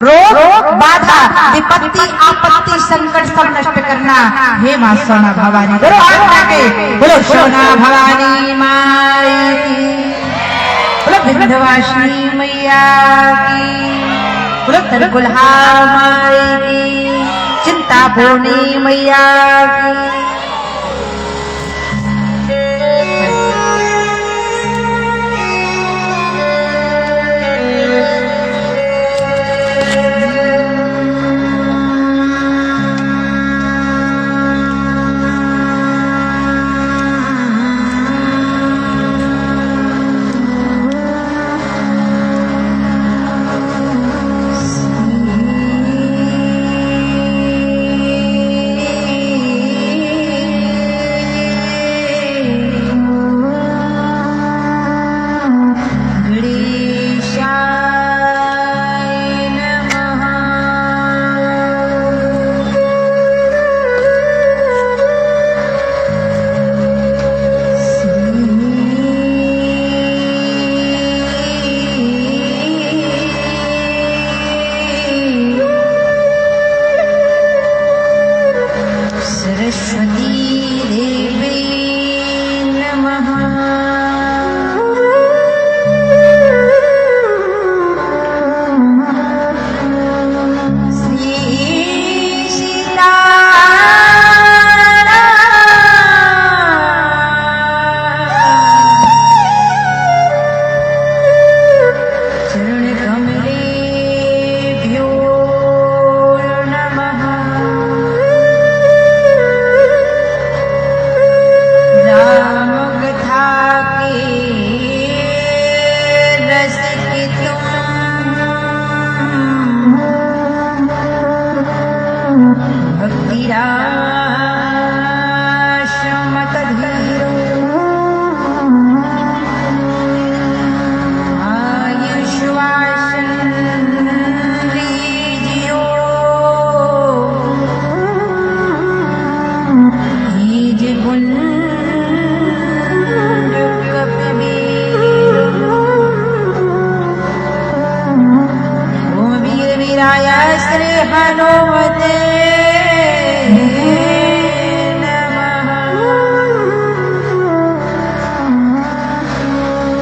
रोग बाधा विपत्ति आपत्ति संकट सब नष्ट करना। हे माँ सोना भवानी बोलो सोना भवानी माई की, बोलो विंध्यवासिनी मैया की, बोलो तरकुलहा माई की, चिंतापूर्णी मैया की।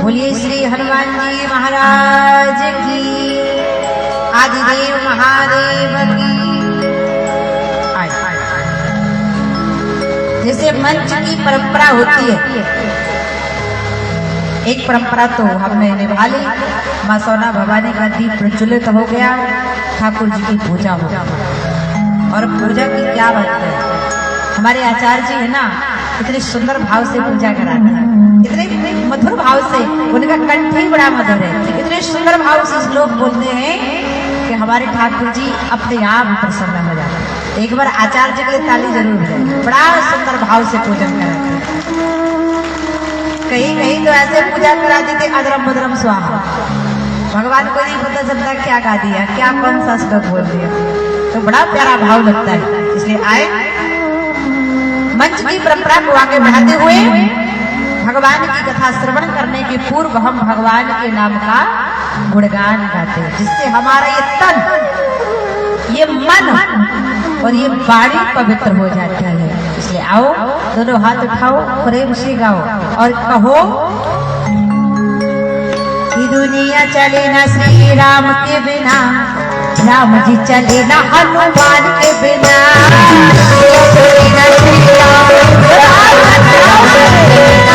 बोलिए श्री हनुमान जी महाराज की, आदिदेव महादेव की। जैसे मंच की परंपरा होती है, एक परंपरा तो हमने निभा ली, माँ सोना भवानी का दीप प्रज्वलित हो गया, ठाकुर जी की पूजा हो गई। और पूजा की क्या बात है, हमारे आचार्य जी है ना, इतने सुंदर भाव से पूजा कराते हैं, इतने मधुर भाव से, उनका कंठ ही बड़ा मधुर है, इतने सुंदर भाव से श्लोक बोलते हैं कि हमारे ठाकुर जी अपने आप प्रसन्न हो जाते हैं। एक बार आचार्य जी के लिए ताली जरूर बजाइए, बड़ा सुंदर भाव से पूजन कराते हैं। कहीं कहीं तो ऐसे पूजा करा देते अदरम बदरम स्वाहा, भगवान को नहीं पता चलता क्या गा दिया, क्या कौन सा श्लोक बोल दिया, तो बड़ा प्यारा भाव लगता है। इसलिए आए मंच की परंपरा को आगे बढ़ाते हुए भगवान की कथा श्रवण करने के पूर्व हम भगवान के नाम का गुणगान गाते हैं, जिससे हमारा ये तन, ये मन और ये वाणी पवित्र हो जाता है। इसलिए आओ दोनों हाथ उठाओ, प्रेम से गाओ और कहो कि दुनिया चले ना श्री राम के बिना, राम जी चले ना हनुमान के बिना, चले ना श्री राम, हनुमान के बिना।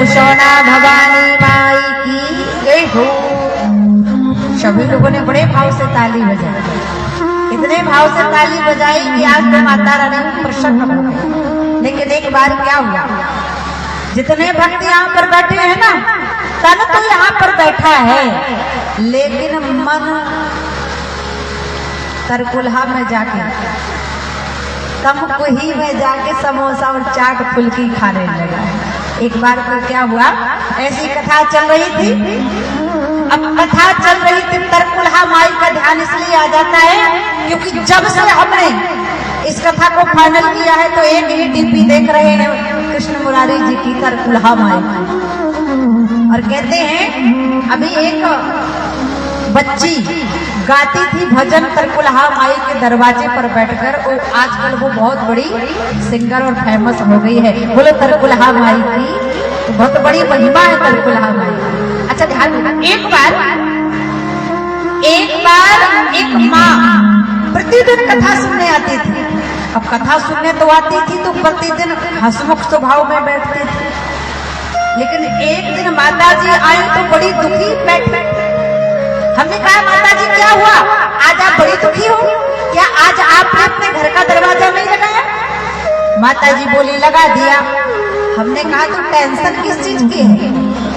सोना भवानी माई की जय हो। सभी लोगों ने बड़े भाव से ताली बजाई, इतने भाव से ताली बजाई कि आज तो माता रानी प्रसन्न हो गई। लेकिन एक बार क्या हुआ, जितने भक्त यहाँ पर बैठे हैं ना, तन तो यहाँ पर बैठा है, लेकिन मन तरकुलहा में जाके, तमको ही में जाके समोसा और चाट फुल्की खाने लगा। एक बार तो क्या हुआ, ऐसी कथा चल रही थी। अब कथा चल रही थी, तरकुलहा माई का ध्यान इसलिए आ जाता है क्योंकि जब से हमने इस कथा को फाइनल किया है तो एक ही डीपी देख रहे हैं कृष्ण मुरारी जी की तरकुलहा माई की। और कहते हैं अभी एक बच्ची गाती थी भजन तरकुलहा माई के दरवाजे पर बैठकर, और आजकल वो बहुत बड़ी सिंगर और फेमस हो गई है। बोलो तरकुलहा माई की तो बहुत बड़ी महिमा है तरकुलहा माई। अच्छा ध्यान, एक बार एक माँ प्रतिदिन कथा सुनने आती थी। अब कथा सुनने तो आती थी तो प्रतिदिन हंसमुख स्वभाव में बैठती थी। लेकिन एक दिन माता जी आई तो बड़ी दुखी बैठी। हमने कहा माता जी क्या हुआ, आज आप बड़ी दुखी हो क्या? आज आपने अपने घर का दरवाजा नहीं लगाया? माता जी बोली लगा दिया। हमने कहा तो टेंशन किस चीज की है,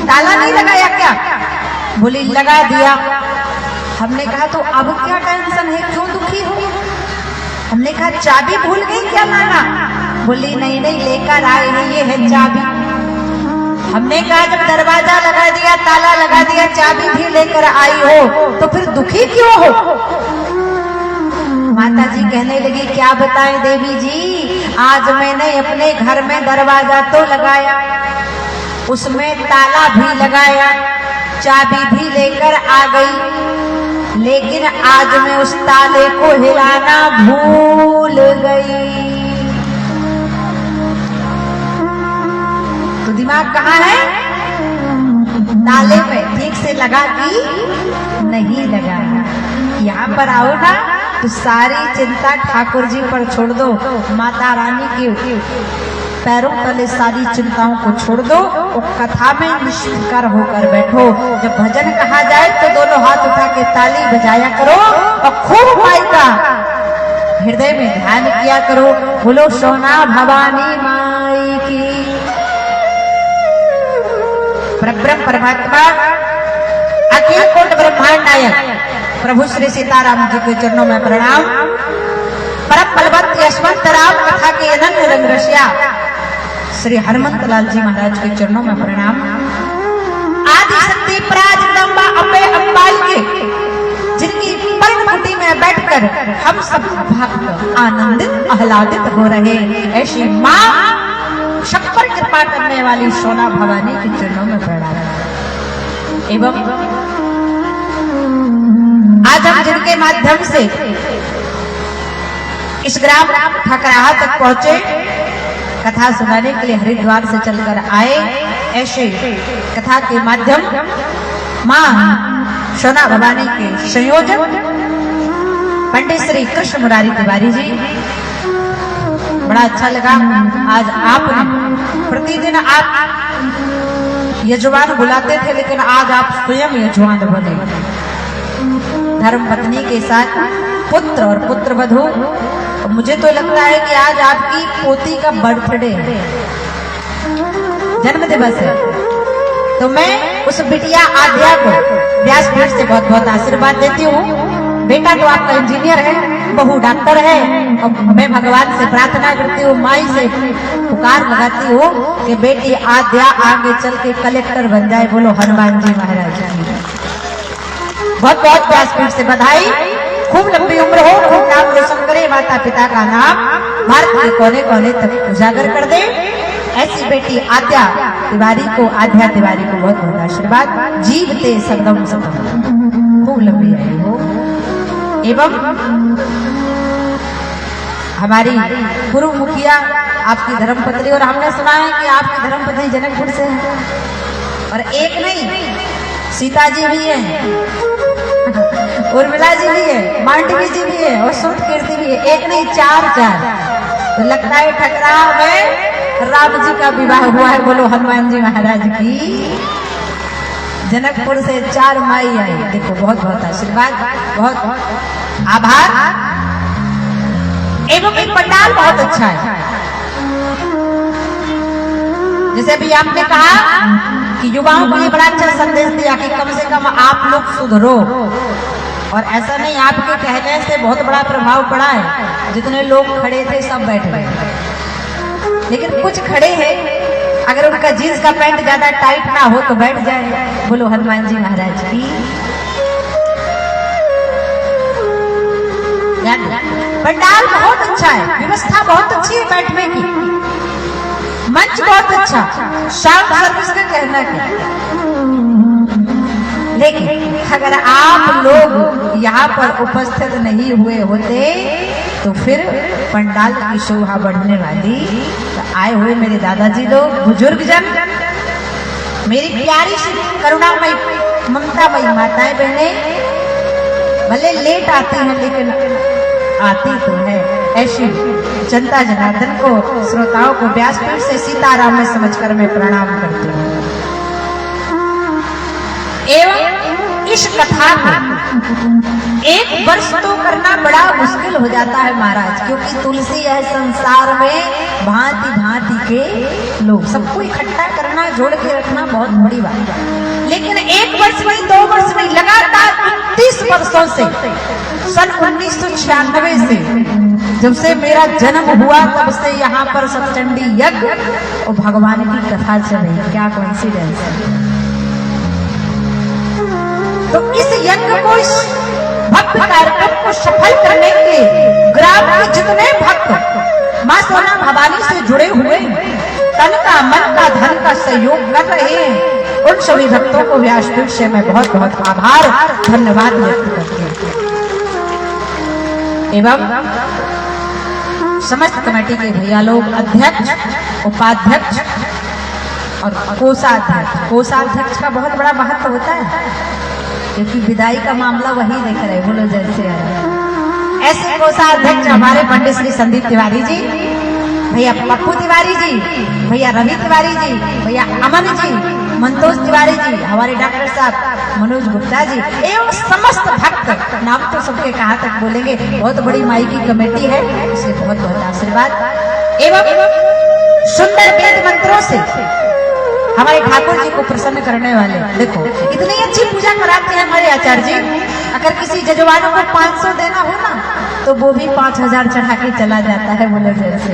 ताला नहीं लगाया क्या? बोली लगा दिया। हमने कहा तो अब क्या टेंशन है, क्यों दुखी हो? हमने कहा चाबी भूल गई क्या लाना? बोली नहीं नहीं लेकर आए हैं, ये है चाबी। हमने कहा जब दरवाजा लगा दिया, ताला लगा दिया, चाबी भी लेकर आई हो तो फिर दुखी क्यों हो? माता जी कहने लगी क्या बताएं देवी जी, आज मैंने अपने घर में दरवाजा तो लगाया, उसमें ताला भी लगाया, चाबी भी लेकर आ गई, लेकिन आज मैं उस ताले को हिलाना भूल गई। तो दिमाग कहाँ है? ताले पे ठीक से लगा कि नहीं लगाया। यहाँ पर आओ ना तो सारी चिंता ठाकुर जी पर छोड़ दो, माता रानी के पैरों तले सारी चिंताओं को छोड़ दो और कथा में निष्फिकर होकर बैठो। जब भजन कहा जाए तो दोनों हाथ उठा के ताली बजाया करो और खूब माई का हृदय में ध्यान किया करो। बोलो सोना भवानी माई की। परब्रह्म परमात्मा अखिल कोट ब्रह्मांड नायक प्रभु श्री सीताराम जी के चरणों में प्रणाम। परम बलवंत यशवंत राम कथा के अनन्य रंग रसिया श्री हनुमंत लाल जी महाराज के चरणों में प्रणाम। आदि शक्ति पराजगदंबा अम्बे अम्बाई के जिनकी पर्ण कुटी में बैठकर हम सब भक्त आनंदित आह्लादित हो रहे, ऐसी माँ शक्कर कृपा करने वाली सोना भवानी के चरणों में प्रणाम। एवं आज हम जिनके माध्यम से इस ग्राम ठकराहा तक पहुंचे, कथा सुनाने के लिए हरिद्वार से चलकर आए, ऐसे कथा के माध्यम मां सोना भवानी के संयोजक पंडित श्री कृष्ण मुरारी तिवारी जी, बड़ा अच्छा लगा। आज आपने प्रतिदिन आप यजमान बुलाते थे, लेकिन आज आप स्वयं यजमान बने, धर्म पत्नी के साथ पुत्र और पुत्र वधू। मुझे तो लगता है कि आज आपकी पोती का बर्थडे है, जन्म दिवस है, तो मैं उस बिटिया आद्या को व्यासपीठ से बहुत बहुत आशीर्वाद देती हूँ। बेटा तो आपका इंजीनियर है, बहू डॉक्टर है, और मैं भगवान से प्रार्थना करती हूँ, माई से पुकार लगाती हूँ कि बेटी आद्या आगे चल के कलेक्टर बन जाए। बोलो हनुमान जी महाराज की। बहुत बहुत व्यासपीठ से बधाई, खूब लंबी उम्र हो, खूब नाम रोशन करे, माता पिता का नाम भारत के कोने कोने तक उजागर कर दे। ऐसी बेटी आद्या तिवारी को बहुत बहुत आशीर्वाद, जीवते सदम सदम खूब लंबी आयु हो। एवं हमारी पूर्व मुखिया आपकी धर्मपत्नी, और हमने सुना है कि आपकी धर्मपत्नी जनकपुर से है, और एक नहीं सीता जी भी है, उर्मिला जी भी है, मांडवी जी भी है, और सुत कीर्ति भी है। एक नहीं चार। तो लगता है ठकराहा में राम जी जी का विवाह हुआ है। बोलो हनुमान जी महाराज की। जनकपुर से 4 माई आई। देखो बहुत बहुत आशीर्वाद, बहुत आभार। एवं एक पंडाल बहुत अच्छा है। जैसे भी आपने कहा कि युवाओं को ये बड़ा अच्छा संदेश दिया कि कम से कम आप लोग सुधरो। और ऐसा नहीं, आपके कहने से बहुत बड़ा प्रभाव पड़ा है। जितने लोग खड़े थे सब बैठ गए, लेकिन कुछ खड़े हैं, अगर उनका जीन्स का पैंट ज्यादा टाइट ना हो तो बैठ जाए। बोलो हनुमान जी महाराज की। पंडाल बहुत अच्छा है, व्यवस्था बहुत अच्छी है बैठने की, मंच बहुत अच्छा, साउंड सर्विस का कहना क्या। लेकिन अगर आप लोग यहाँ पर उपस्थित नहीं हुए होते तो फिर पंडाल की शोभा बढ़ने वाली। तो आए हुए मेरे दादाजी लोग, बुजुर्ग जन, मेरी प्यारी सी करुणामयी ममतामयी माताएं बहनें, भले लेट आती हैं लेकिन आती तो है। ऐसी जनता जनार्दन को, श्रोताओं को व्यासपीठ से सीताराम में समझकर मैं प्रणाम करती हूँ। एवं इस कथा को 1 वर्ष तो करना बड़ा मुश्किल हो जाता है महाराज, क्योंकि तुलसी है संसार में भांति भांति के लोग, सबको इकट्ठा करना, जोड़ के रखना बहुत बड़ी बात है। लेकिन 1 वर्ष नहीं, 2 वर्ष नहीं, लगातार 31 वर्षों से, सन 1996 से, जब से मेरा जन्म हुआ तब से यहाँ पर सतचंडी यज्ञ और भगवान की कथा चल रही। क्या कोइंसिडेंस है। तो इस यज्ञ को, इस भक्त कार्यक्रम को सफल करने के ग्राम के जितने भक्त मां सोना भवानी से जुड़े हुए तन का, मन का, धन का सहयोग कर रहे हैं, उन सभी भक्तों को व्यासपीठ से मैं बहुत बहुत आभार, धन्यवाद व्यक्त करती हूँ। एवं समस्त कमेटी के भैया लोग, अध्यक्ष, उपाध्यक्ष और कोषाध्यक्ष। कोषाध्यक्ष का बहुत बड़ा महत्व होता है, क्योंकि विदाई का मामला वही देख रहे। बोलो जैसे ऐसे कोषाध्यक्ष हमारे पंडित श्री संदीप तिवारी जी, भैया पप्पू तिवारी जी, भैया रवि तिवारी जी, भैया अमन जी, मंतोष तिवारी जी, हमारे डॉक्टर साहब मनोज गुप्ता जी, एवं समस्त भक्त, नाम तो सबके कहाँ तक बोलेंगे। बहुत बड़ी माई की कमेटी है, इसलिए बहुत बहुत आशीर्वाद। एवं सुंदर वेद मंत्रों से हमारे ठाकुर जी को प्रसन्न करने वाले, देखो इतनी अच्छी पूजा कराते हैं हमारे आचार्य जी। अगर किसी जजवानों को 500 देना हो ना तो वो भी 5000 चढ़ा के चला जाता है। बोले जैसे।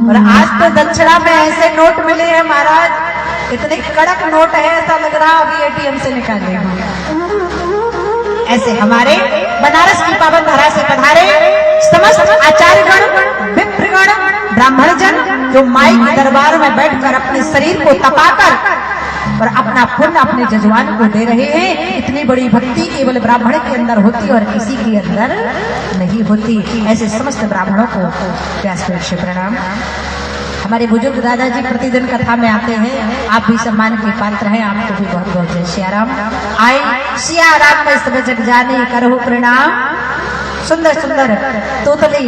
और आज तो दक्षिणा में ऐसे नोट मिले हैं महाराज, इतने कड़क नोट है, ऐसा लग रहा अभी एटीएम से निकाले। ऐसे हमारे बनारस की पावन धरा से पधारे समस्त आचार्यगण, विप्रगण, ब्राह्मण जन, जो माई के दरबार में बैठकर अपने शरीर को तपाकर और अपना पुण्य अपने जजवान को दे रहे हैं। इतनी बड़ी भक्ति केवल ब्राह्मण के अंदर होती और किसी के अंदर नहीं होती। ऐसे समस्त ब्राह्मणों को व्यासपीठ से प्रणाम। हमारे बुजुर्ग दादाजी प्रतिदिन कथा में आते हैं, आप भी सम्मान के पात्र हैं, आपको भी बहुत बहुत जय सियाराम। आए सियाराम में सब जग जाने करो प्रणाम। सुंदर सुंदर तोतली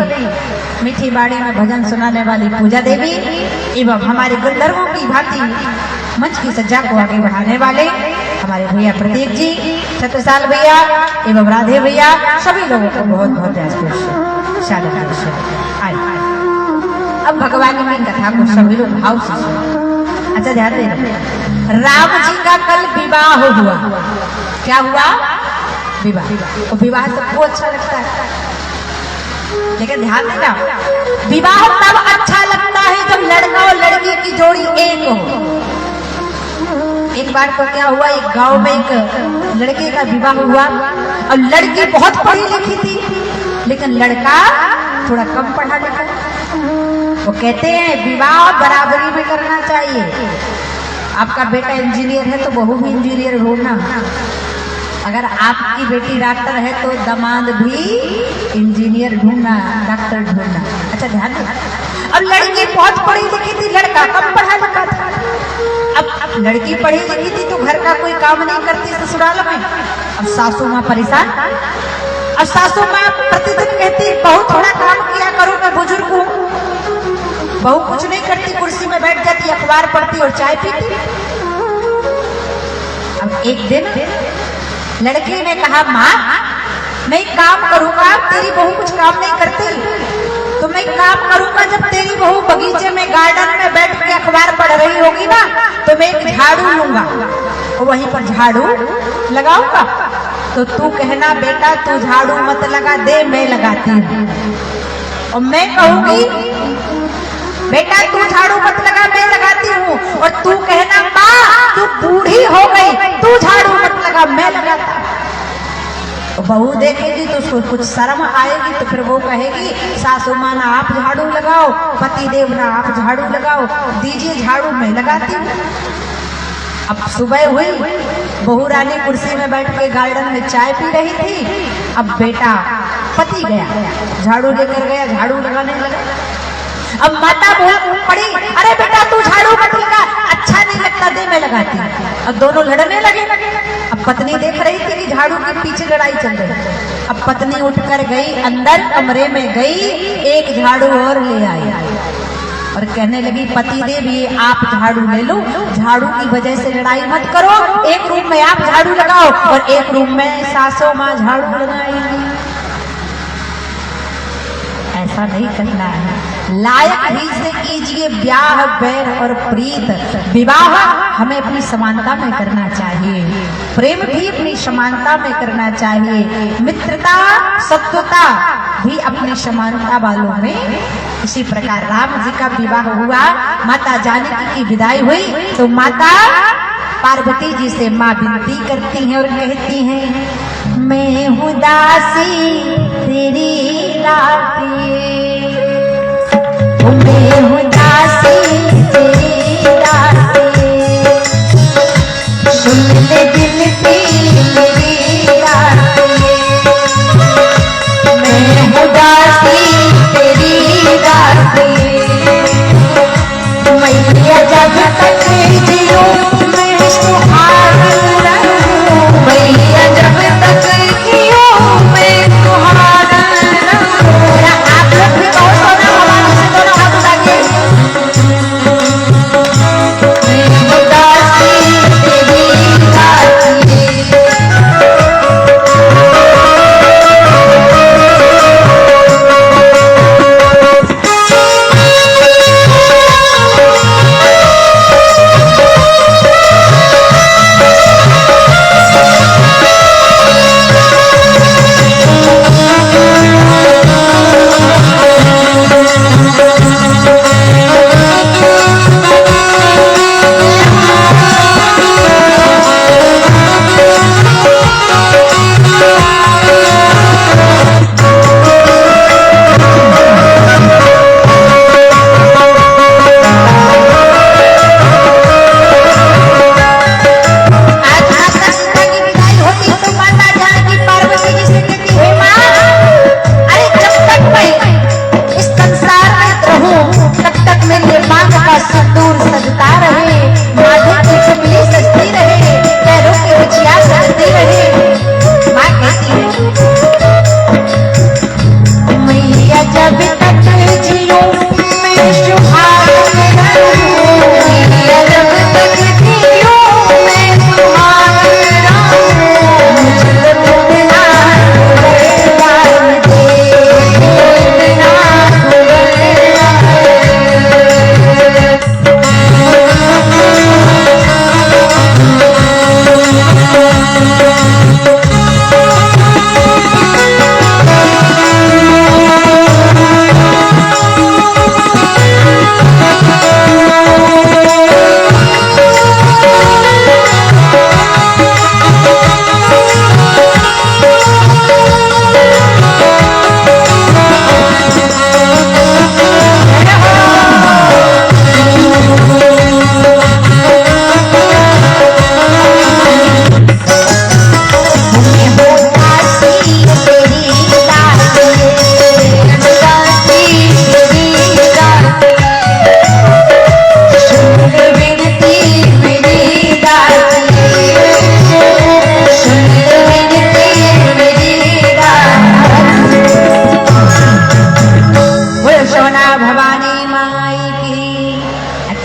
मीठी बाड़ी में भजन सुनाने वाली पूजा देवी एवं हमारे गंधर्वों की भांति मंच की सज्जा को आगे बढ़ाने वाले हमारे भैया प्रतीक जी, छत्रसाल भैया एवं राधे भैया, सभी लोगों को बहुत बहुत आए। अब भगवान की कथा को सभी लोग भाव से सुनो। अच्छा ध्यान देना, राम जी का कल विवाह हुआ। क्या हुआ? विवाह। और विवाह सबको अच्छा लगता है, लेकिन ध्यान देना, विवाह तब अच्छा लगता है जब लड़का और लड़की की जोड़ी एक हो। एक बार तो क्या हुआ, एक गांव में एक लड़के का विवाह हुआ और लड़की बहुत पढ़ी लिखी थी, लेकिन लड़का थोड़ा कम पढ़ा लिखा। वो कहते हैं विवाह बराबरी में करना चाहिए। आपका बेटा इंजीनियर है तो बहू भी इंजीनियर ढूंढना, अगर आपकी बेटी डॉक्टर है तो दामाद भी इंजीनियर ढूंढना, डॉक्टर ढूंढना। अच्छा ध्यान देना। अब लड़की बहुत पढ़ी लिखी थी, लड़का कम पढ़ा लिखा था। अब लड़की पढ़ी लिखी थी तो घर का कोई काम नहीं करती ससुराल में। अब सासू माँ परेशान। अब सासू माँ प्रतिदिन कहती बहू थोड़ा काम किया करो, मैं बुजुर्ग हूँ। बहू कुछ नहीं करती, कुर्सी में बैठ जाती, अखबार पढ़ती और चाय पीती। अब एक दिन लड़की ने कहा, माँ मैं काम करूंगा, तेरी बहू कुछ काम नहीं करती, तो मैं काम करूंगा। जब तेरी बहू बगीचे में गार्डन में बैठ के अखबार पढ़ रही होगी ना, तो मैं एक झाड़ू लूंगा और वहीं पर झाड़ू लगाऊंगा। तो तू कहना, बेटा तू झाड़ू मत लगा दे, मैं लगाती हूँ। और मैं कहूंगी, बेटा तू झाड़ू मत लगा, मैं लगाती हूँ। और तू कहना, माँ तू बूढ़ी हो गई, तू झाड़ू मत लगा, मैं लगाता हूँ। तो बहू देखेगी तो उसको कुछ शर्म आएगी, तो फिर वो कहेगी, सासू माँ ना आप झाड़ू लगाओ, पति देव ना आप झाड़ू लगाओ, दीजिए झाड़ू मैं लगाती हूँ। अब सुबह हुई, बहू रानी कुर्सी में बैठ के गार्डन में चाय पी रही थी। अब बेटा पति गया, झाड़ू लेकर गया, झाड़ू लगाने लगा। अब माता बोल पड़ी, अरे बेटा तू झाड़ू मत लगा, अच्छा नहीं लगता, दे मैं लगाती हूँ। अब दोनों लड़ने लगे। अब पत्नी देख रही थी कि झाड़ू के पीछे लड़ाई चल रही। अब पत्नी उठकर गई, अंदर कमरे में गई, एक झाड़ू और ले आई और कहने लगी, पति देव ये आप झाड़ू ले लो, झाड़ू की वजह से लड़ाई मत करो, एक रूम में आप झाड़ू लगाओ और एक रूम में सासू माँ झाड़ू लगाएंगी। ऐसा नहीं करना है, लायक ही से कीजिए ब्याह बैर और प्रीत। विवाह हमें अपनी समानता में करना चाहिए, प्रेम भी अपनी समानता में करना चाहिए, मित्रता सत्वता भी अपनी समानता वालों में। इसी प्रकार राम जी का विवाह हुआ, माता जानकी की विदाई हुई, तो माता पार्वती जी से माँ विनती करती हैं और कहती हैं, मैं हूँ दासी तेरी लाती, मैं हूँ दासी तेरी लाती, सुन ले विनती मेरी लाती, मैं हूँ दासी तेरी लाती, मैया जब तक जियो मैं सुहागन रहूं, मैया जब तक जियो मैं सुहागन रहूं। आप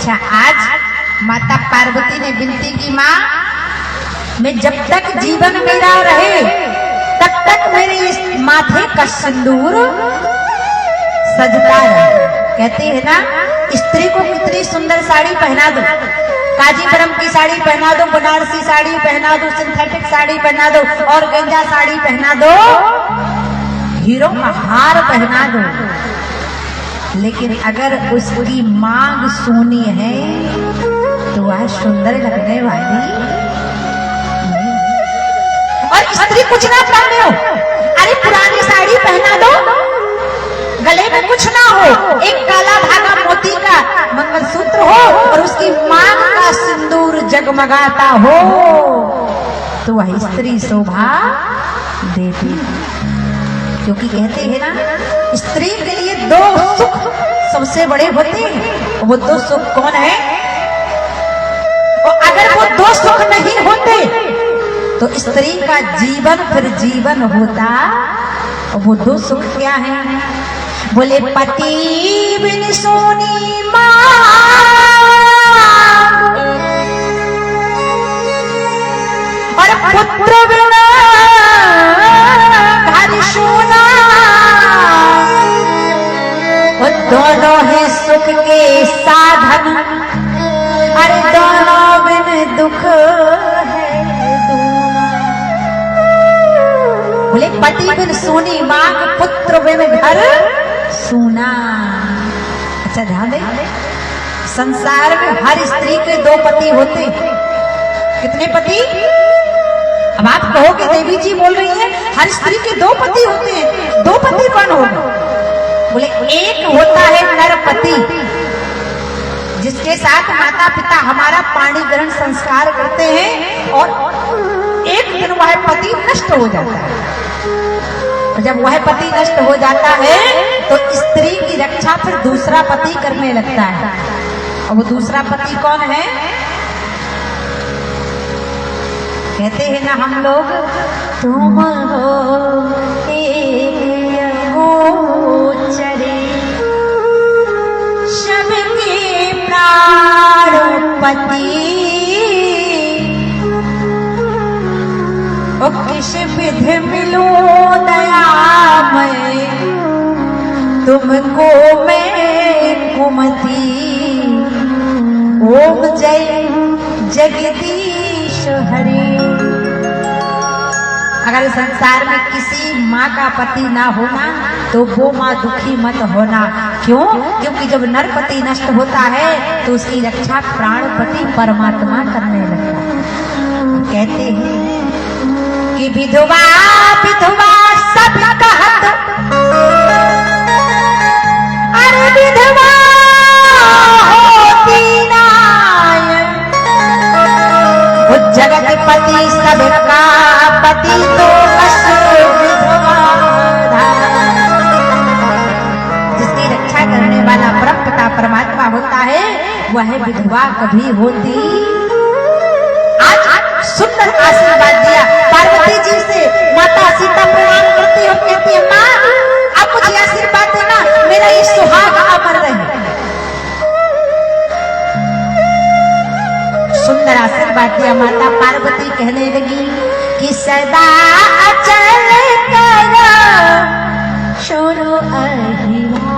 अच्छा, आज माता पार्वती ने विनती की, माँ मैं जब तक जीवन मेरा रहे तब तक मेरे इस माथे का सिंदूर सजता रहे। कहते हैं ना, स्त्री को कितनी सुंदर साड़ी पहना दो, काजीपुरम की साड़ी पहना दो, बनारसी साड़ी पहना दो, सिंथेटिक साड़ी पहना दो और गंजा साड़ी पहना दो, हीरो का हार पहना दो, लेकिन अगर उसकी मांग सोनी है तो वह सुंदर लगने वाली नहीं। और स्त्री कुछ ना पहने हो, अरे पुरानी साड़ी पहना दो, गले में कुछ ना हो, एक काला धागा मोती का मंगलसूत्र हो और उसकी मांग का सिंदूर जगमगाता हो तो वह स्त्री शोभा देती। क्योंकि कहते हैं ना, स्त्री के लिए दो सुख सबसे बड़े होते हैं। वो दो सुख कौन है? और अगर वो दो सुख नहीं होते तो स्त्री का जीवन फिर जीवन होता। और वो दो सुख क्या है? बोले पति बिन सोनी मांग और पुत्र बिन घर सोना, दोनों है सुख के साधन, अरे दोनों बिन दुख है दूना। बोले पति बिन सोनी मांग, पुत्र बिन घर सोना। अच्छा ध्यान दे, संसार में हर स्त्री के दो पति होते। कितने पति? अब आप कहोगे देवी जी बोल रही है हर स्त्री के दो पति होते हैं। दो पति कौन होगा? बोले एक होता है नरपति, जिसके साथ माता पिता हमारा पाणी ग्रहण संस्कार करते हैं और एक दिन वह पति नष्ट हो जाता है। और जब वह पति नष्ट हो जाता है तो स्त्री की रक्षा फिर दूसरा पति करने लगता है। और वो दूसरा पति कौन है? कहते हैं ना हम लोग, तुम हो गोचरे सबके प्राणपति, ओ किस विधि मिलो दयामय, तुमको मैं कुमति। ओम जय जगदीश हरे। अगर संसार में किसी माँ का पति ना होना तो वो माँ दुखी मत होना। क्यों? क्योंकि जब नरपति नष्ट होता है तो उसकी रक्षा प्राणपति परमात्मा करने लगता है। कहते हैं कि विधवा विधवा सब कहत, अरे विधवा होती नायक, जगत पति सबका पति तो विधवा। जिसकी रक्षा करने वाला परम पिता परमात्मा होता है वह विधवा कभी होती। आज सुंदर आशीर्वाद दिया पार्वती जी से। माता सीता प्रणाम करती और कहती है, माँ आप मुझे आशीर्वाद देना, मेरा ये सुहाग अमर रहे। सुंदर आशीर्वाद दिया। माता पार्वती कहने लगी कि सदा अचल करो छोड़ो अहिरा,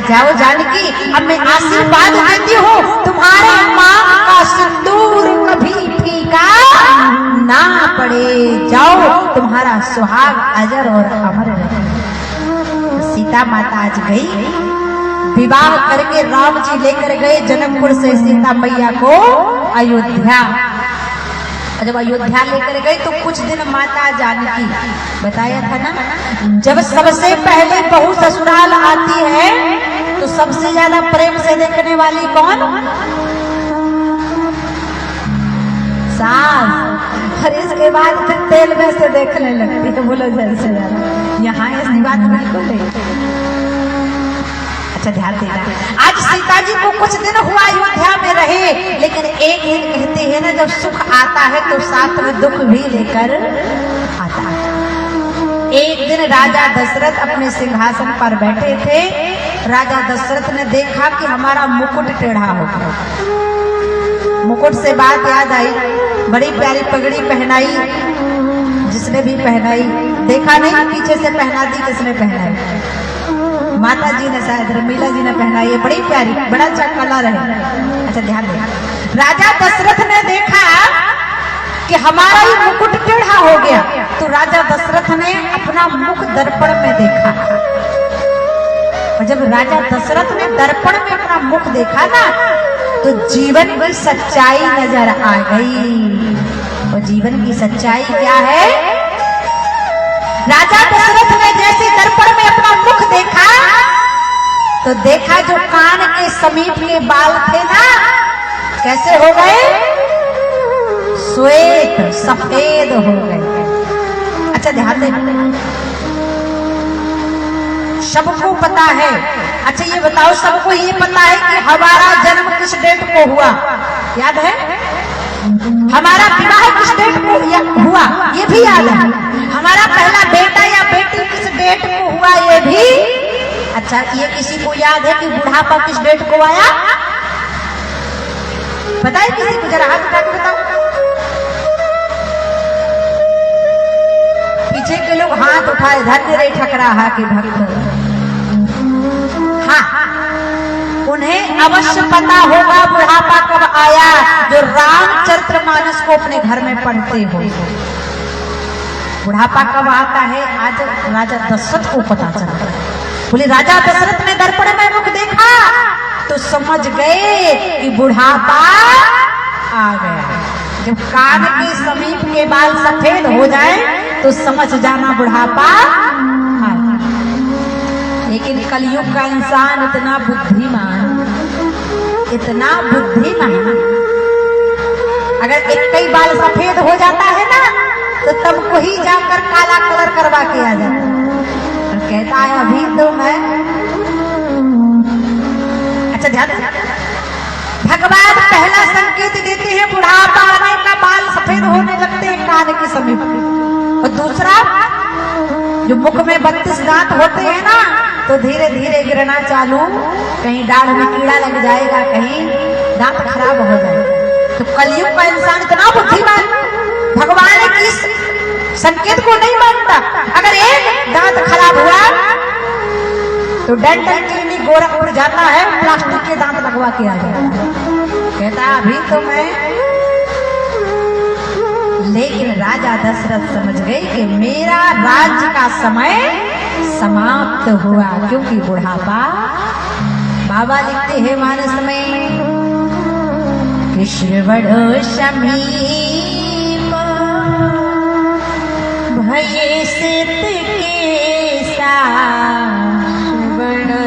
जाओ जानकी, अब मैं आशीर्वाद देती हूँ तुम्हारे मांग का सिंदूर कभी फीका ना पड़े। जाओ, तुम्हारा सुहाग अजर और अमर रहे। सीता माता आज गई, विवाह करके राम जी लेकर गए जनकपुर से सीता मैया को अयोध्या। जब अयोध्या लेकर गए तो कुछ दिन माता जानकी, बताया था ना, जब सबसे पहले बहू ससुराल आती है तो सबसे ज्यादा प्रेम से देखने वाली कौन? सास। और इसके बाद फिर तेल में से देखने लगती है। बोलो जैसे ज्यादा यहाँ ऐसी बात बिल्कुल नहीं। अच्छा ध्यान देना, आज सीता जी को कुछ दिन हुआ अयोध्या में रहे, लेकिन एक दिन कहते हैं ना, जब सुख आता है तो साथ में दुख भी लेकर आता है। एक दिन राजा दशरथ अपने सिंहासन पर बैठे थे। राजा दशरथ ने देखा कि हमारा मुकुट टेढ़ा हो गया। मुकुट से बात याद आई, बड़ी प्यारी पगड़ी पहनाई, जिसने भी पहनाई, देखा नहीं पीछे से पहना दी, किसने पहनाई? माता जी ने, शायद रमीला जी ने पहनाई है, बड़ी प्यारी, बड़ा अच्छा कलर है। अच्छा ध्यान दे, राजा दशरथ ने देखा कि हमारा ही मुकुट टेढ़ा हो गया, तो राजा दशरथ ने अपना मुख दर्पण में देखा। और जब राजा दशरथ ने दर्पण में अपना मुख देखा ना, तो जीवन की सच्चाई नजर आ गई। और जीवन की सच्चाई क्या है? राजा दशरथ ने जैसे दर्पण में अपना मुख देखा तो देखा जो कान के समीप के बाल थे ना, कैसे हो गए? श्वेत, सफेद हो गए। अच्छा ध्यान देना, सबको पता है। अच्छा ये बताओ, सबको ये पता है कि हमारा जन्म किस डेट को हुआ? याद है? हमारा विवाह किस डेट को हुआ? ये भी याद है। हमारा पहला बेटा या बेटी किस डेट को हुआ? ये भी। अच्छा ये किसी को याद है कि बुढ़ापा किस डेट को आया? पता है किसी को? जरा हाथ उठा के बताओ। पीछे के लोग हाथ उठाए, धन्य रे ठकराहा के भक्त। हाँ, उन्हें अवश्य पता होगा बुढ़ापा कब आया, जो रामचरितमानस को अपने घर में पढ़ते हो। बुढ़ापा कब आता है आज राजा दशरथ को पता चला। बोले राजा दशरथ ने दर्पण में मुख देखा तो समझ गए कि बुढ़ापा आ गया। जब कान के समीप के बाल सफेद हो जाए तो समझ जाना बुढ़ापा आ गया। लेकिन कलयुग का इंसान इतना बुद्धिमान, इतना बुद्धिमान, अगर एक कई बाल सफेद हो जाता है ना तो तब को ही जाकर काला कलर करवा के आ जाता है। कहता है अभी तो मैं। अच्छा ध्यान, भगवान पहला संकेत देते हैं बुढ़ापा आने का, बाल सफेद होने लगते हैं कान के समीप। और दूसरा, जो मुख में 32 दांत होते हैं ना, तो धीरे धीरे गिरना चालू, कहीं दाढ़ में कीड़ा लग जाएगा, कहीं दांत खराब हो जाएगा। तो कलयुग का इंसान इतना बुद्धिमान, भगवान की संकेत को नहीं मानता। अगर एक दांत खराब हुआ तो डेंटल क्लिनिक गोरखपुर जाता है, प्लास्टिक के दांत लगवा के आ जाता है। कहता अभी तो मैं। लेकिन राजा दशरथ समझ गए कि मेरा राज्य का समय समाप्त हुआ, क्योंकि बुढ़ापा। बाबा लिखते हैं मानस में, कृष्ण बड़ो समीप भये सित के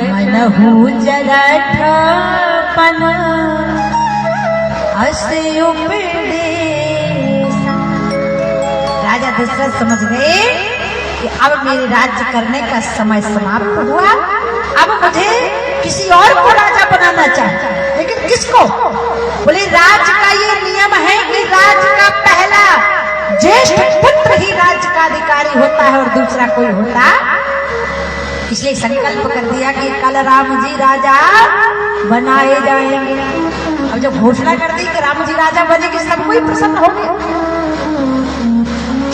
मनहु जगठपन अस्य उपदेश। राजा दशरथ समझ गए कि अब मेरे राज्य करने का समय समाप्त हुआ। अब मुझे किसी और को राजा बनाना चाहिए, लेकिन किसको? बोले राज्य का ये नियम है कि राज्य का पहला ज्येष्ठ पुत्र ही राज्य का अधिकारी होता है और दूसरा कोई होता। इसलिए संकल्प कर दिया कि कल राम जी राजा बनाए जाएंगे। अब जब घोषणा कर दी कि राम जी राजा बनेंगे, सब कोई प्रसन्न हो गया।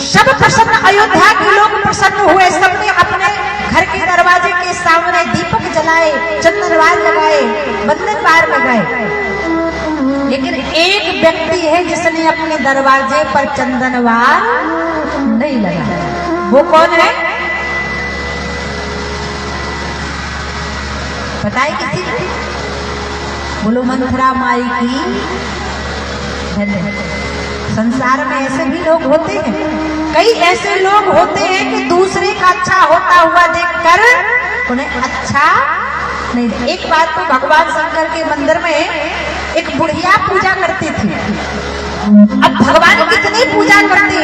सब प्रसन्न, अयोध्या के लोग प्रसन्न हुए। सबने अपने घर के दरवाजे के सामने दीपक जलाए, चंदनवार लगाए, बंधन बार लगाए। लेकिन एक व्यक्ति है जिसने अपने दरवाजे पर चंदनवार नहीं लगाया। वो कौन है? पता है किसी को? बोलो मंथरा माई की धन्यवाद। संसार में ऐसे भी लोग होते हैं, कई ऐसे लोग होते हैं कि दूसरे का अच्छा होता हुआ देखकर उन्हें अच्छा नहीं। एक बार तो भगवान शंकर के मंदिर में एक बुढ़िया पूजा करती थी। अब भगवान कितनी पूजा करती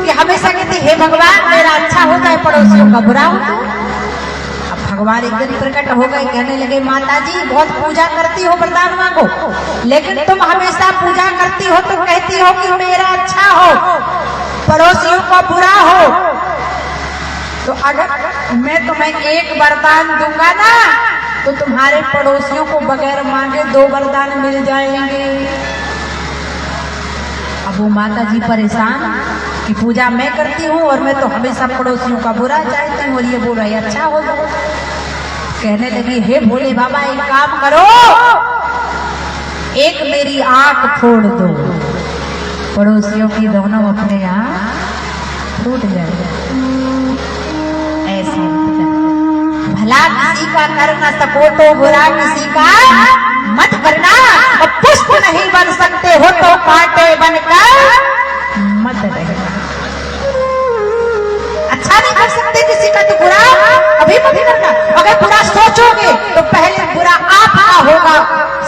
कि हमेशा कहती हे भगवान मेरा अच्छा हो जाए, पड़ोसियों का बुरा हो जाए। अब भगवान एक दिन प्रकट हो गए, कहने लगे माता जी बहुत पूजा करती हो, वरदान मांगो, लेकिन तुम हमेशा पूजा करती हो तो कहती हो कि मेरा अच्छा हो, पड़ोसियों का बुरा हो, तो अगर मैं तुम्हें एक वरदान दूंगा ना तो तुम्हारे पड़ोसियों को बगैर मांगे 2 वरदान मिल जाएंगे। अब वो माता जी परेशान कि पूजा मैं करती हूँ और मैं तो हमेशा पड़ोसियों का बुरा चाहती हूँ और ये बोल रही अच्छा हो जाए। कहने लगी हे भोले बाबा एक काम करो, एक मेरी आंख फोड़ दो, पड़ोसियों की दोनों अपने आंख फूट जाएगा। ऐसे भला किसी का कर न सको तो बुरा किसी का मत करना, और पुष्प नहीं बन सकते हो तो कांटे बनकर मत रहना। अच्छा नहीं कर सकते किसी का तो बुरा अभी मत करना। अगर बुरा सोचोगे तो पहले बुरा आपका होगा,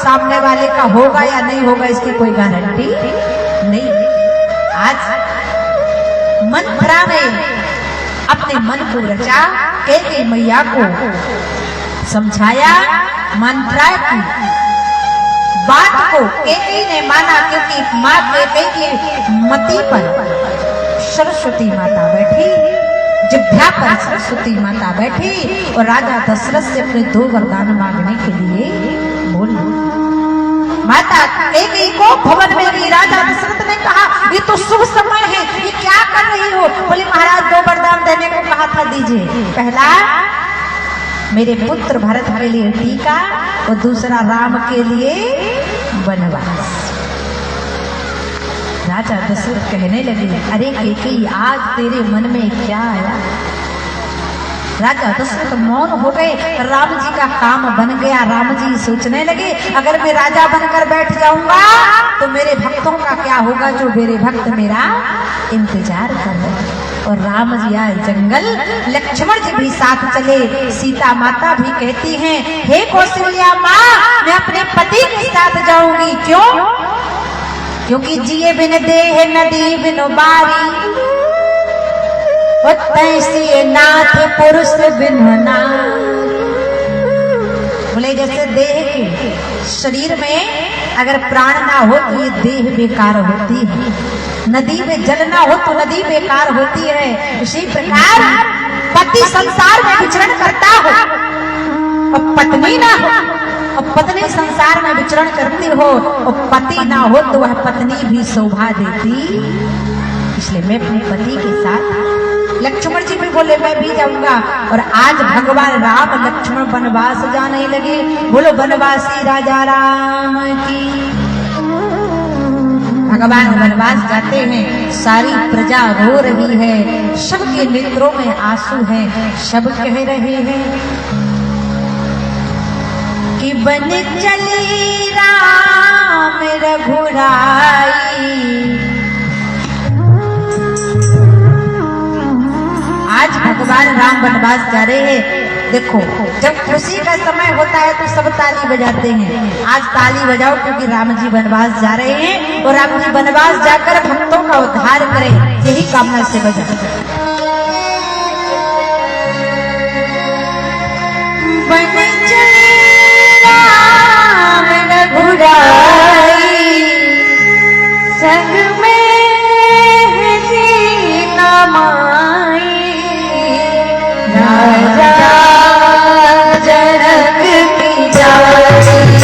सामने वाले का होगा या नहीं होगा इसकी कोई गारंटी नहीं। आज मंथरा ने अपने मन को रचा, कैकेयी मैया को समझाया, मंथरा की बात को कैकेयी ने माना, क्योंकि माँ कैकेयी की मति पर सरस्वती माता बैठी, जिभ्या पर सरस्वती माता बैठी और राजा दशरथ से अपने 2 वरदान मांगने के लिए बोली। माता कैकेयी को भवन में गई, राजा दशरथ ने कहा ये तो शुभ समय है, ये क्या कर रही हो? बोले महाराज 2 वरदान देने को कहा था, दीजिए। पहला मेरे पुत्र भरत के लिए टीका और दूसरा राम के लिए वनवास। राजा दशरथ कहने लगे अरे कैकेयी आज तेरे मन में क्या आया? राजा दशरथ मौन हो गए। राम जी का काम बन गया। राम जी सोचने लगे अगर मैं राजा बनकर बैठ जाऊंगा तो मेरे भक्तों का क्या होगा, जो मेरे भक्त मेरा इंतजार कर रहे हैं। और राम जी आए जंगल, लक्ष्मण जी भी साथ चले। सीता माता भी कहती हैं हे कौशल्या माँ मैं अपने पति के साथ जाऊंगी। क्यों? क्योंकि जिए बिन देह नदी बिन बारी, तैसी नाथ पुरुष बिन नारी। बोले जैसे देह के शरीर में अगर प्राण ना हो तो ये देह बेकार होती है, नदी में जल ना हो तो नदी बेकार होती है। इसी प्रकार पति संसार में विचरण करता हो और पत्नी ना हो, और पत्नी संसार में विचरण करती हो और पति ना हो तो वह पत्नी भी शोभा देती। इसलिए मैं अपने पति के साथ, लक्ष्मण जी भी बोले मैं भी जाऊंगा। और आज भगवान राम लक्ष्मण वनवास जाने लगे। बोलो वनवासी राजा राम की। भगवान वनवास जाते हैं, सारी प्रजा रो रही है, सबके नेत्रों में आंसू है, सब कह रहे हैं कि बन चली राम रघुराई। आज भगवान राम वनवास जा रहे हैं। देखो जब खुशी का समय होता है तो सब ताली बजाते हैं। आज ताली बजाओ क्योंकि राम जी वनवास जा रहे हैं और राम जी वनवास जाकर भक्तों का उद्धार करें, यही कामना से बजा। बन चले राम रघुराई, संग में है सीता माई। राजा जनक की जाति,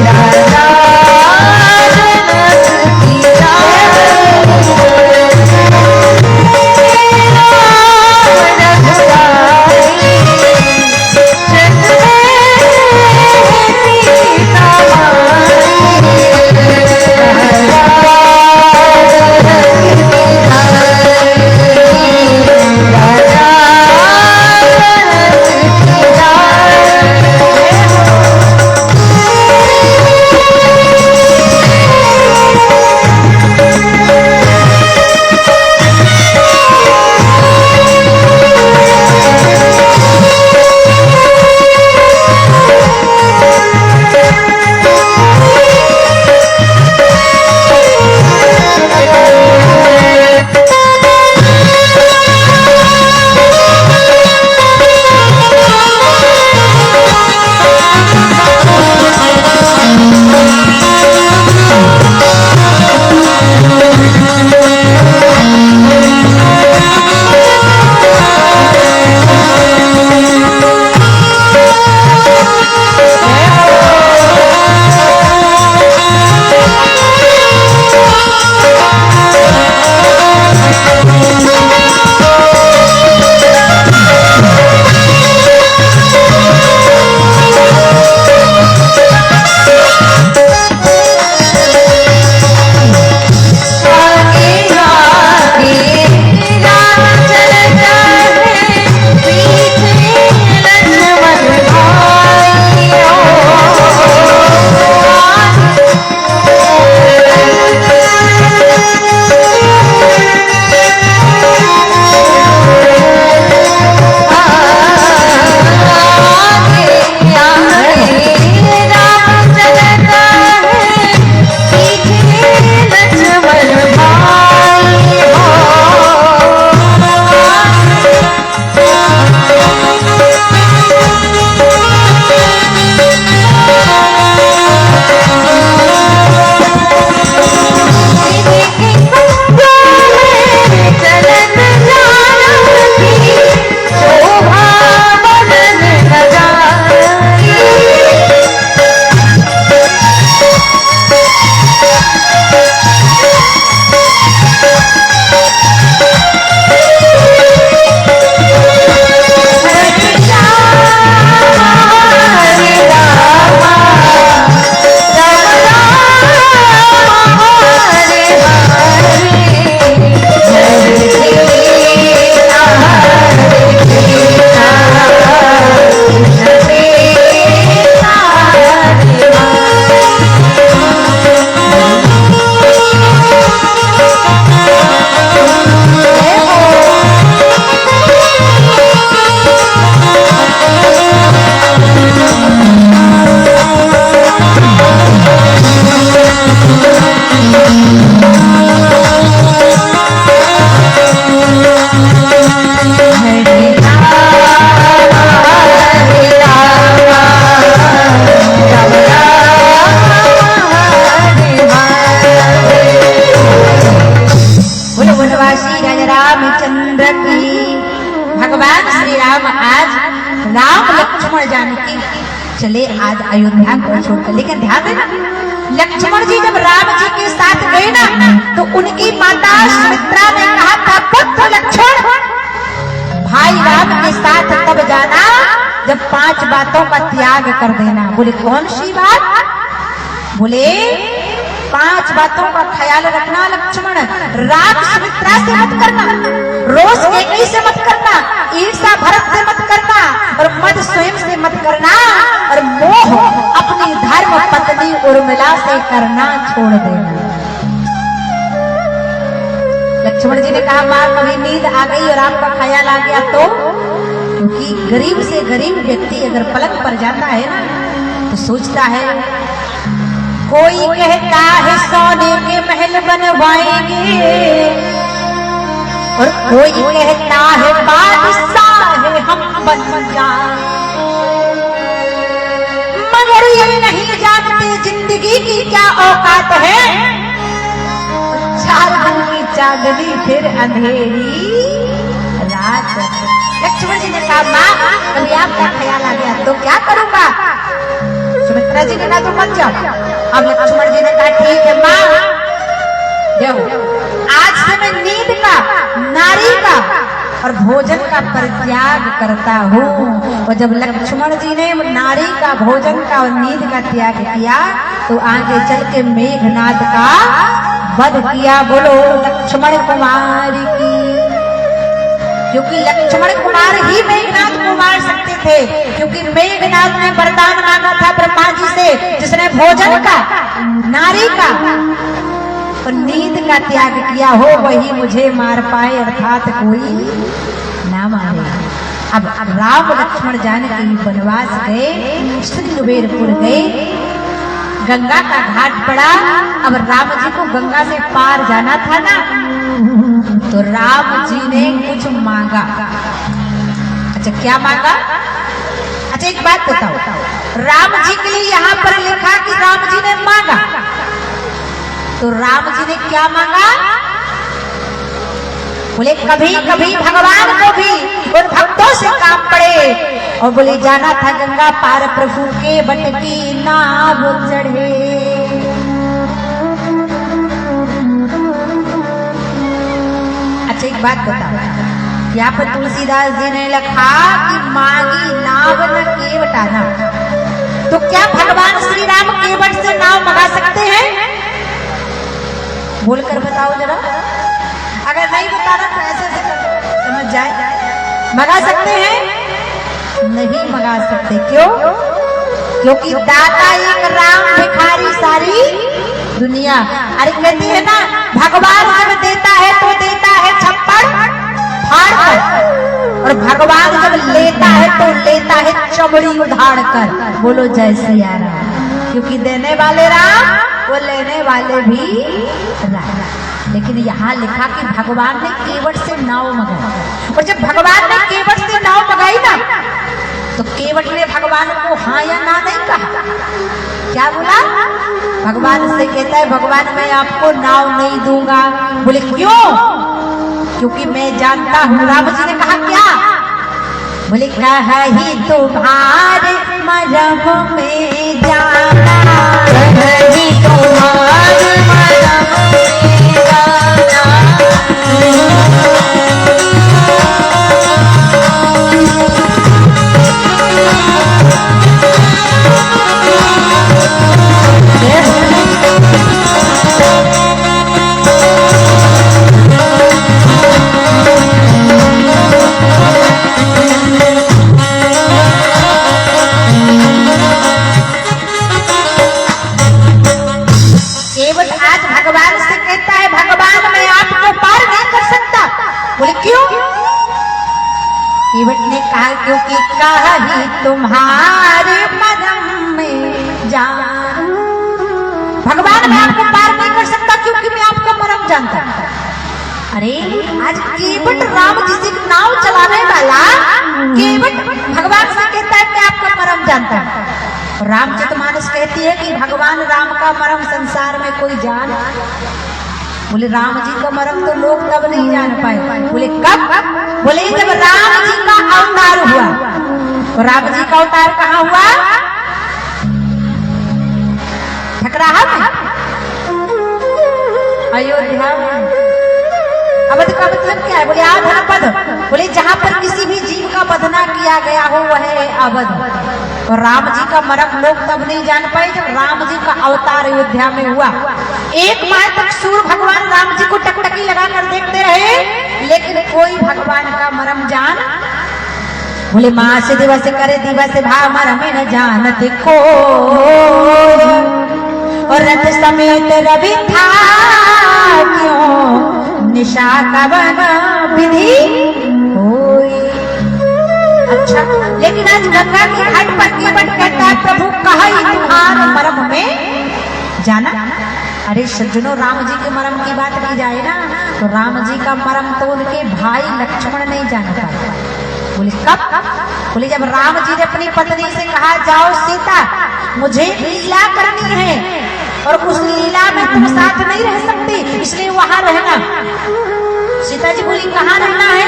राजा जनक की जाति। अयोध्या को छोड़कर। लेकिन ध्यान देना, लक्ष्मण जी जब राम जी के साथ गए ना, तो उनकी माता सुमित्रा ने कहा था, पुत्र लक्ष्मण भाई राम के साथ तब जाना जब 5 बातों का त्याग कर देना। बोले कौन सी बात? बोले 5 बातों का ख्याल रखना लक्ष्मण। राग सुमित्रा से मत करना, रोष केकई से मत करना, ईर्ष्या भरत से मत करना, और मद स्वयं से मत करना, और मोह अपनी धर्म पत्नी उर्मिला से करना छोड़ देना। लक्ष्मण जी ने कहा, मां कभी नींद आ गई और आपका ख्याल आ गया तो? क्योंकि गरीब से गरीब व्यक्ति अगर पलंग पर जाता है ना, तो सोचता है, कोई कहता है सोने के महल बनवाएंगे, और कोई कहता है बादशाह है हम बन जाए, मगर ये नहीं जानते जिंदगी की क्या औकात है। 4 दिन की चांदनी फिर अंधेरी रात। लक्ष्मण जी ने कहा, माँ कभी आपका ख्याल आ गया तो क्या करूंगा? सुमित्रा जी ने कहा, तो मत जाओ। अब लक्ष्मण जी ने कहा, ठीक है माँ, देखो आज से मैं नींद का, नारी का और भोजन का परित्याग करता हूँ। और जब लक्ष्मण जी ने नारी का, भोजन का और नींद का त्याग किया, तो आगे चल के मेघनाद का वध किया। बोलो लक्ष्मण कुमार की। क्योंकि लक्ष्मण कुमार ही मेघनाद को मार सकते थे, क्योंकि मेघनाद ने वरदान मांगा था ब्रह्मा जी से, जिसने भोजन का, नारी का और नींद का त्याग किया हो, वही मुझे मार पाए, अर्थात कोई ना मारे। अब राम लक्ष्मण जानकी वनवास गए, श्रृंगवेरपुर गए, गंगा का घाट पड़ा। अब राम जी को गंगा से पार जाना था ना, तो राम जी ने कुछ मांगा। अच्छा क्या मांगा? अच्छा एक बात बताओ, राम जी के लिए यहाँ पर लिखा कि राम जी ने मांगा, तो राम जी ने क्या मांगा? बोले कभी कभी भगवान को भी उन भक्तों से काम पड़े, और बोले जाना था गंगा पार प्रभु के बट की नाव चढ़े। अच्छा एक बात बताओ, यहाँ पर तुलसीदास जी ने लिखा कि मांगी नाव न केवटाना, तो क्या भगवान श्री राम केवट से नाव मंगा सकते हैं? बोलकर बताओ जरा। अगर नहीं बताना तो ऐसे समझ जाए, मंगा सकते हैं? नहीं मंगा सकते। क्यों? क्योंकि दाता एक राम, भिखारी सारी दुनिया। अरे कहती है ना, भगवान जब देता है तो देता है छप्पड़ फाड़ कर, और भगवान जब लेता है तो लेता है चमड़ी उधाड़ कर। बोलो जय सिया राम। क्योंकि देने वाले राम, वो लेने वाले भी राम। लेकिन यहाँ लिखा कि भगवान ने केवट से नाव मंगाई, और जब भगवान ने केवट से नाव मंगाई ना, तो केवट ने भगवान को हाँ या ना नहीं कहा। क्या बोला? भगवान से कहता है, भगवान मैं आपको नाव नहीं दूंगा। बोले क्यों? क्योंकि मैं जानता हूँ। राम जी ने कहा क्या? बोले कहा ही तुम्हारे मरम में जाना, ही तुम्हारे मरम में जाना। केवट ने कहा क्योंकि कहा ही तुम्हारे मरम में जाना। भगवान मैं आपको पार नहीं कर सकता क्योंकि मैं आपका मरम जानता हूं। अरे आज केवट राम जी से नाव चलाने वाला केवट भगवान से कहता है मैं आपका मरम जानता हूं। रामचरितमानस कहती है कि भगवान राम का मरम संसार में कोई जान। बोले राम जी का मरम तो लोग तब नहीं जान पाए। बोले कब? बोले जब राम जी का अवतार हुआ। तो राम जी का अवतार कहाँ हुआ? ठकराहा में, अयोध्या में। अवध का मतलब क्या है? बोले आधा पद, बोले जहां पर किसी भी जीव का वध ना किया गया हो वह है अवध। और राम जी का मरम लोग तब नहीं जान पाए जब राम जी का अवतार अयोध्या में हुआ। एक माह तक सूर्य भगवान राम जी को टकटकी लगाकर देखते रहे, लेकिन कोई भगवान का मरम जान, बोले माँ से दिवस करे दिवस भाव मरम न जानत को, और रथ समेत रवि था क्यों निशा का बना विधि होई। अच्छा, लेकिन आज गंगा के घाट पर केवट कहता है प्रभु कहा तुम्हार मरम में जाना। अरे सज्जनों, राम जी के मरम की बात की जाए ना तो राम जी का मरम तो उनके भाई लक्ष्मण नहीं जान पाए। बोले कब? बोले जब राम जी ने अपनी पत्नी से कहा जाओ सीता मुझे लीला करनी है और उस लीला में तुम साथ नहीं रह सकती, इसलिए वहां रहना। सीता जी बोली कहाँ रहना है?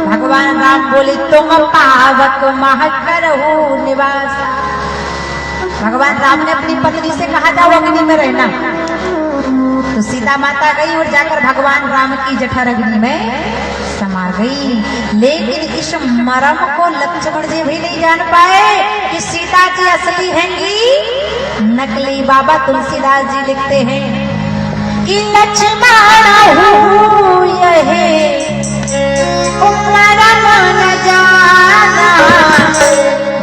भगवान राम बोले तुम पावक महकर हो निवास। भगवान राम ने अपनी पत्नी से कहा जाओ अग्नि में रहना, तो सीता माता गई और जाकर भगवान राम की जठर अग्नि में समा गई। लेकिन इस मरम को लक्ष्मण जी भी नहीं जान पाए कि सीता जी असली हैंगी नकली। बाबा तुलसीदास जी लिखते हैं कि लक्ष्मण हूँ यही मरम न जाना,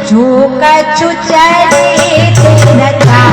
जो कछु चरित रचा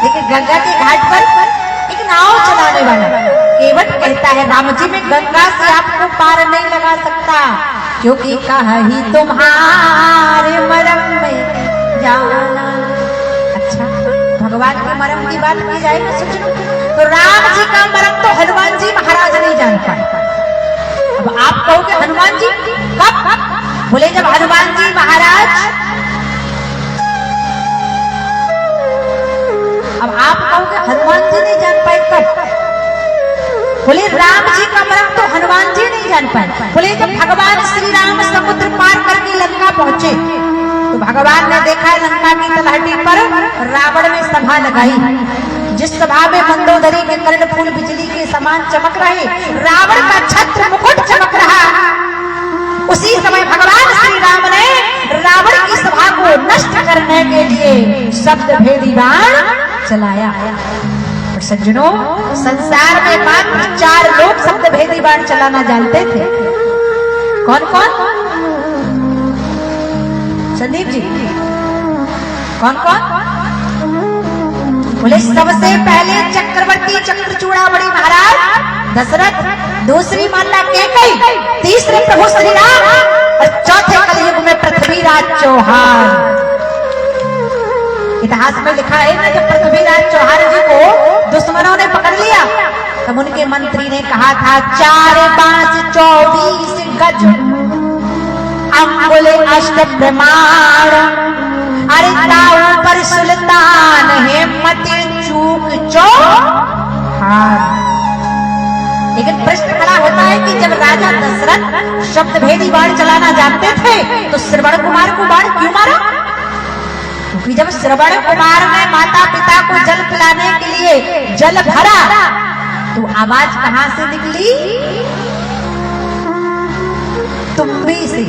लेकिन गंगा के घाट पर एक नाव चलाने वाला केवट कहता है राम जी मैं गंगा से आपको पार नहीं लगा सकता, क्योंकि कहीं तुम्हारे मरम में जाना। अच्छा, भगवान के मरम की बात की जाए ना सोचो तो राम जी का मरम तो हनुमान जी महाराज नहीं जान पाए। अब आप कहोगे हनुमान जी कब? बोले जब हनुमान जी महाराज, अब आप कहोगे हनुमान जी नहीं जान पाए कब? बोले राम जी का मरम तो हनुमान जी नहीं जान पाए। बोले जब भगवान श्री राम समुद्र पार करके लंका पहुंचे तो भगवान ने देखा लंका की तलहटी पर रावण ने सभा लगाई, जिस सभा में मंदोदरी के कर्ण फूल बिजली के समान चमक रहे, रावण का छत्र मुकुट चमक रहा। उसी समय भगवान श्री राम ने रावण की सभा को नष्ट करने के लिए शब्द भेदी बाण चलाया। और सज्जनों, संसार में मात्र 4 लोग शब्द भेदी बाण चलाना जानते थे। कौन कौन? संदीप जी, कौन कौन? बोले सबसे पहले चक्रवर्ती चक्रचूड़ामणि महाराज दशरथ, दूसरी माता कैकेयी, तीसरे प्रभु श्री राम और चौथे कलयुग में पृथ्वीराज चौहान। इतिहास में लिखा है ना जब पृथ्वीराज चौहान जी को दुश्मनों ने पकड़ लिया तब उनके मंत्री ने कहा था 4 बांस 24 गज अंगुल अष्ट प्रमाण, अरे ताऊ पर सुल्तान हिम्मत चूक चौहान। लेकिन प्रश्न खड़ा होता है कि जब राजा दशरथ शब्द भेदी बाण चलाना जानते थे तो श्रवण कुमार को बाण क्यों मारा? क्योंकि जब श्रवण कुमार ने माता पिता को जल पिलाने के लिए जल भरा तो आवाज कहां से निकली? तुम्बी से।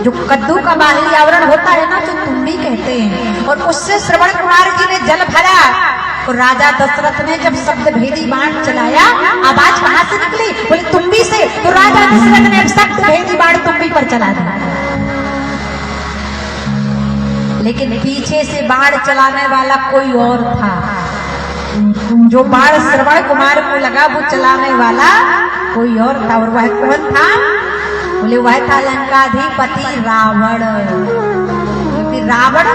जो कद्दू का बाहरी आवरण होता है ना, जो तुम्बी कहते हैं, और उससे श्रवण कुमार जी ने जल भरा। और राजा दशरथ ने जब शब्द भेदी बाण चलाया, आवाज कहां से निकली? बोले तुम्बी से। तो राजा दशरथ ने शब्द भेदी बाण तुम्बी पर चला दिया। लेकिन पीछे से बाण चलाने वाला कोई और था। जो बाण श्रवण कुमार को लगा वो चलाने वाला कोई और था। और वह कौन था? बोले वह था लंकाधिपति रावण। क्योंकि रावण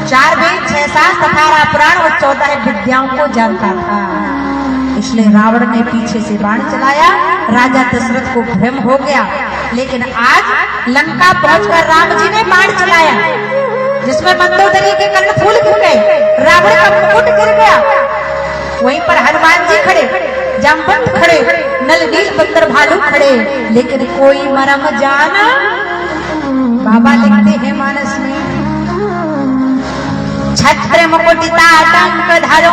4 वेद 6 शास्त्र 18 पुराण और 14 विद्याओं को जानता था, इसलिए रावण ने पीछे से बाण चलाया। राजा दशरथ को भ्रम हो गया। लेकिन आज लंका पहुंचकर राम जी ने बाण चलाया, जिसमें मंदोदरी के कर्णफूल गिर गए, रावण का मुकुट गिर गया। वहीं पर हनुमान जी खड़े, जामवंत खड़े, नल नील बंदर भालू खड़े, लेकिन कोई मरम जाना। बाबा लिखते हैं मानस में, छत्र मुकुटिता टंक धरो,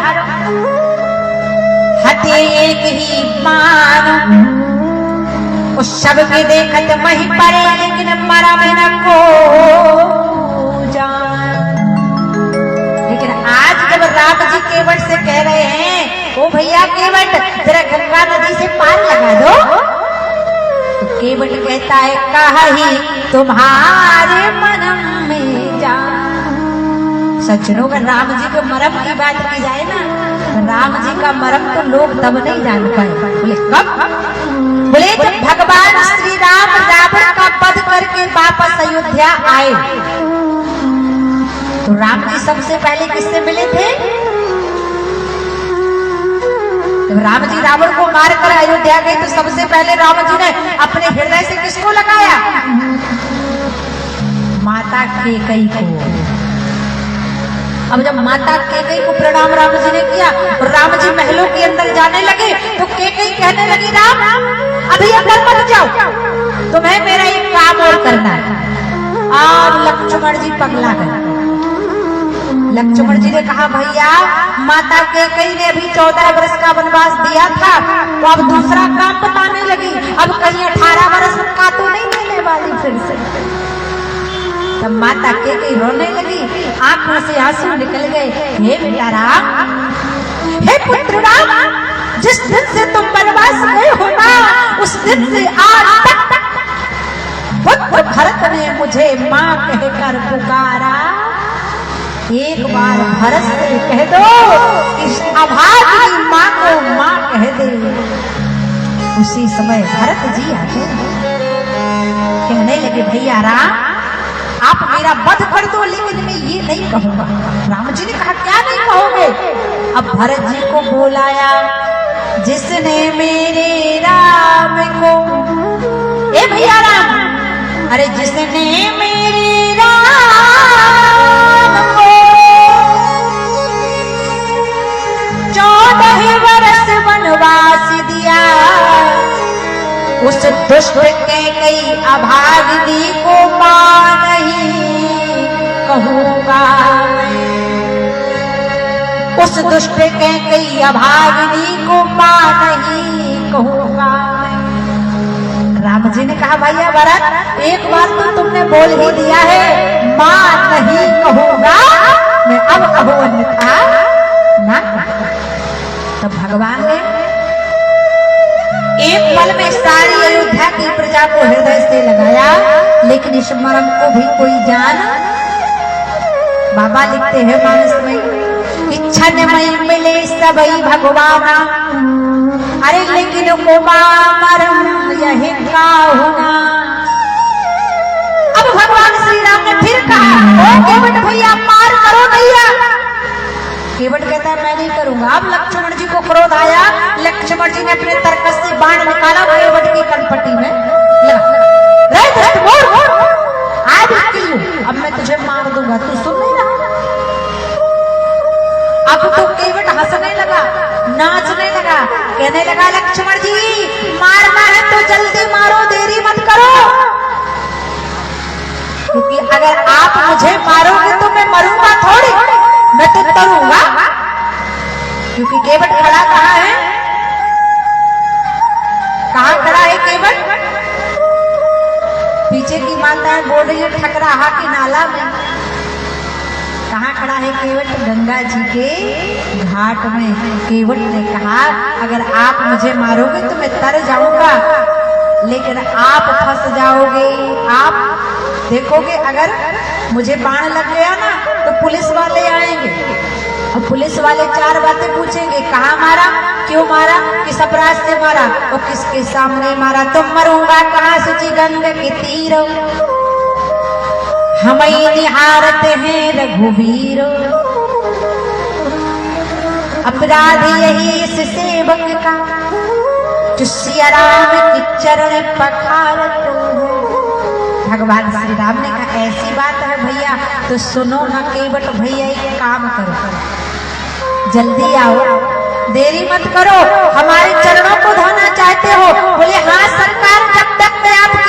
हते एक ही मान। उस सब के देखत मही पड़े, लेकिन मरम न को जान। लेकिन आज जब राम जी केवट से कह रहे हैं, ओ भैया केवट जरा गंगा नदी से पार लगा दो, तो केवट कहता है कहीं तुम्हारे मन में जा। सज्जनों, अगर राम जी को मरम की बात की जाए ना, तो राम जी का मरम तो लोग तब नहीं जान पाए। बोले कब? बोले जब भगवान श्री राम रावण का वध करके वापस अयोध्या आए, तो राम जी सबसे पहले किससे मिले थे? जब राम जी रावण को मारकर अयोध्या गए, तो सबसे पहले राम जी ने अपने हृदय से किसको लगाया? माता कैकेयी को। अब जब माता कैकेयी को प्रणाम राम जी ने किया, और राम जी महलों के अंदर जाने लगे, तो कैकेयी कहने लगी, राम अभी अंदर मत जाओ, तुम्हें मेरा एक काम और करना है। और लक्ष्मण जी पगला गए। लक्ष्मण जी ने कहा, भैया माता कैकेयी ने अभी 14 वर्ष का वनवास दिया था, तो अब दूसरा काम बताने लगी, अब कहीं 18 वर्ष का तो नहीं देने वाली फिर से। तब माता कैकेयी रोने लगी, आंखों से आंसू निकल गए। हे बेटा राम, हे पुत्र राम, जिस दिन से तुम वनवास गए हो ना, उस दिन से आज तक पुत्र भरत ने मुझे माँ कहकर पुकारा। एक बार भरत से कह दो, इस अभागी माँ को माँ कह दे। उसी समय भरत जी आके कहने लगे, भैया राम आप मेरा वध कर दो, लेकिन मैं ये नहीं कहूंगा। राम जी ने कहा, क्या नहीं कहोगे? अब भरत जी को बुलाया, जिसने मेरे राम को, ए भैया राम, अरे जिसने मेरे राम को 14 वर्ष वनवास दिया, उस दुष्ट कैकेयी अभागिनी को मां नहीं कहूंगा। उस दुष्ट कैकेयी अभागिनी को मां नहीं कहूंगा। राम जी ने कहा, भैया भरत एक बार तो तुमने बोल ही दिया है, मां नहीं कहूंगा, मैं अब कहूं अन्यथा ना। तब भगवान ने एक पल में सारी अयोध्या की प्रजा को हृदय से लगाया, लेकिन इस मर्म को भी कोई जान। बाबा लिखते हैं मानस में, इच्छा में मिले सबई भगवाना, अरे लेकिन कोमा मरम यही का होना। अब भगवान श्री राम ने फिर कहा, ओ केवट भैया पार करो भैया। केवट कहता है, मैं नहीं करूंगा। अब लक्ष्मण जी को क्रोध आया, लक्ष्मण जी ने अपने तरकस से बाण निकाला, केवट की कनपटी में अब मैं तुझे मार दूंगा, तू सुन नहीं रहा। अब तो केवट हंसने लगा, नाचने लगा, कहने लगा, लक्ष्मण जी मारना है तो जल्दी मारो, देरी मत करो, क्योंकि अगर आप मुझे मारोगे तो मैं मरूंगा थोड़ी, मैं तो तरूंगा। क्योंकि केवट खड़ा कहाँ है? कहाँ खड़ा है केवट? पीछे की माताएं बोल ठकराहा की नाला में। कहाँ खड़ा है केवट? गंगा जी के घाट में। केवट ने कहा अगर आप मुझे मारोगे तो मैं तर जाऊंगा, लेकिन आप फंस जाओगे। आप देखोगे अगर मुझे बाण लग गया ना तो पुलिस वाले आएंगे और पुलिस वाले 4 बातें पूछेंगे, कहाँ मारा, क्यों मारा, किस अपराध से मारा और किसके सामने मारा। तुम मरूंगा कहाँ सुचि गंगा के तीर, हमें निहारते हैं रघुवीर। अपराधी यही इस सेवक का जो सिया राम की चरण पखारत हो। भगवान श्री राम ने कहा ऐसी बात है भैया तो सुनो ना केवट भैया, एक काम करो, जल्दी आओ, देरी मत करो, हमारे चरणों को धोना चाहते हो? बोले हाँ सरकार, जब तक मैं आपके